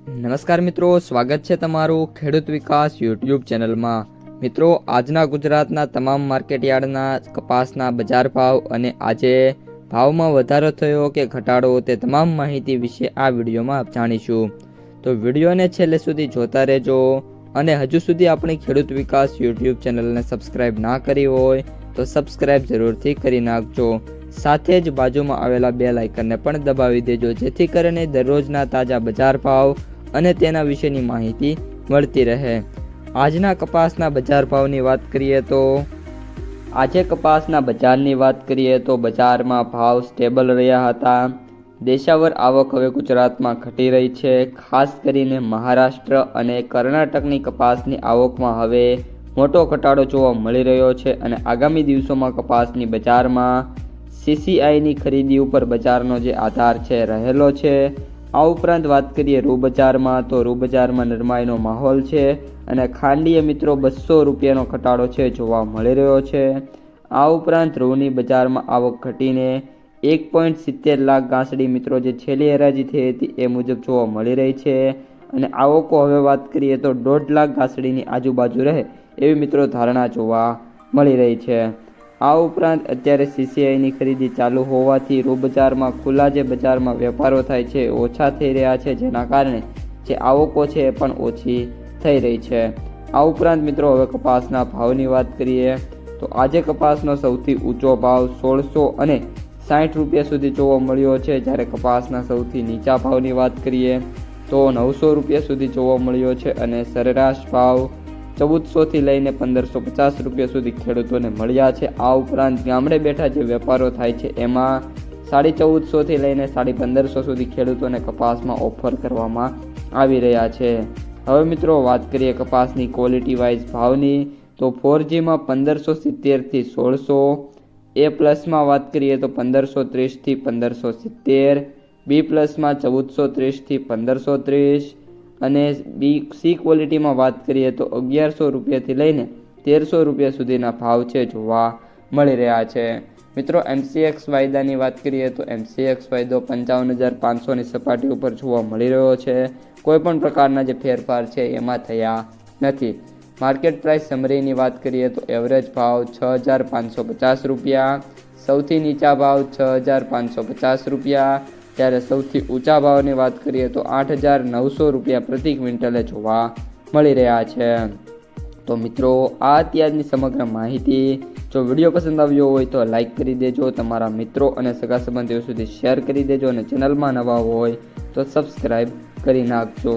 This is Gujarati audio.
નમસ્કાર મિત્રો, સ્વાગત છે તમારું ખેડૂત વિકાસ યુટ્યુબ ચેનલમાં। મિત્રો, આજના ગુજરાતના તમામ માર્કેટયાર્ડના કપાસના બજાર ભાવ અને આજે ભાવમાં વધારો થયો કે ઘટાડો તે તમામ માહિતી વિશે આ વિડીયોમાં જાણીશું। તો વિડીયોને છેલ્લે સુધી જોતા રહેજો અને હજુ સુધી આપણી ખેડૂત વિકાસ યુટ્યુબ ચેનલને સબસ્ક્રાઇબ ના કરી હોય તો સબસ્ક્રાઇબ જરૂરથી કરી નાખજો। સાથે જ બાજુમાં આવેલા બેલ આઇકનને પણ દબાવી દેજો, જેથી કરીને દરરોજના તાજા બજાર ભાવ અને તેના વિશેની માહિતી મળતી રહે। આજના કપાસના બજાર ભાવની વાત કરીએ તો આજે કપાસના બજારની વાત કરીએ તો બજારમાં ભાવ સ્ટેબલ રહ્યા હતા। દેશાવર આવક હવે ગુજરાતમાં ઘટી રહી છે। ખાસ કરીને મહારાષ્ટ્ર અને કર્ણાટકની કપાસની આવકમાં હવે મોટો ઘટાડો જોવા મળી રહ્યો છે અને આગામી દિવસોમાં કપાસની બજારમાં CCIની ખરીદી ઉપર બજારનો જે આધાર છે રહેલો છે। આ ઉપરાંત વાત કરીએ રૂ બજારમાં તો રૂ બજારમાં નરમાઈનો માહોલ છે અને ખાંડીએ મિત્રો 200 રૂપિયાનો ઘટાડો છે જોવા મળી રહ્યો છે। આ ઉપરાંત રૂની બજારમાં આવક ઘટીને 1.70 લાખ ગાંસડી મિત્રો જે છેલ્લી હરાજી થઈ હતી એ મુજબ જોવા મળી રહી છે અને આવકો હવે વાત કરીએ તો 1.5 લાખ ગાંસડીની આજુબાજુ રહે એવી મિત્રો ધારણા જોવા મળી રહી છે। આ ઉપરાંત અત્યારે CCIની ખરીદી ચાલુ હોવાથી રૂ બજારમાં ખુલ્લા જે બજારમાં વેપારો થાય છે ઓછા થઈ રહ્યા છે, જેના કારણે જે આવકો છે એ પણ ઓછી થઈ રહી છે। આ ઉપરાંત મિત્રો હવે કપાસના ભાવની વાત કરીએ તો આજે કપાસનો સૌથી ઊંચો ભાવ 1660 રૂપિયા સુધી જોવા મળ્યો છે, જ્યારે કપાસના સૌથી નીચા ભાવની વાત કરીએ તો 900 રૂપિયા સુધી જોવા મળ્યો છે અને સરેરાશ ભાવ 1400 થી લઈને 1550 રૂપિયા સુધી ખેડૂતોને મળ્યા છે। આ ઉપરાંત ગામડે બેઠા જે વેપારો થાય છે એમાં 1450 થી લઈને 1550 સુધી ખેડૂતોને કપાસમાં ઓફર કરવામાં આવી રહ્યા છે। હવે મિત્રો વાત કરીએ કપાસની ક્વોલિટી વાઇઝ ભાવની તો 4Gમાં 1570 થી 1600, A પ્લસમાં વાત કરીએ તો 1530 થી 1570, B પ્લસમાં 1430 થી 1530 અને C ક્વોલિટીમાં વાત કરીએ તો 1100 રૂપિયાથી લઈને 1300 રૂપિયા સુધીના ભાવ છે જોવા મળી રહ્યા છે। મિત્રો MCX વાયદાની વાત કરીએ તો MCX વાયદો 55,500ની સપાટી ઉપર જોવા મળી રહ્યો છે। કોઈપણ પ્રકારના જે ફેરફાર છે એમાં થયા નથી। માર્કેટ પ્રાઇસ સમરીની વાત કરીએ તો એવરેજ ભાવ 6,550 રૂપિયા, સૌથી નીચા ભાવ 6,550 રૂપિયા, જ્યારે સૌથી ઊંચા ભાવની વાત કરીએ તો 8,900 રૂપિયા પ્રતિ ક્વિન્ટલે જોવા મળી રહ્યા છે। તો મિત્રો આ અત્યારની સમગ્ર માહિતી। જો વિડીયો પસંદ આવ્યો હોય તો લાઈક કરી દેજો, તમારા મિત્રો અને સગા સંબંધીઓ સુધી શેર કરી દેજો અને ચેનલમાં નવા હોય તો સબસ્ક્રાઈબ કરી નાખજો।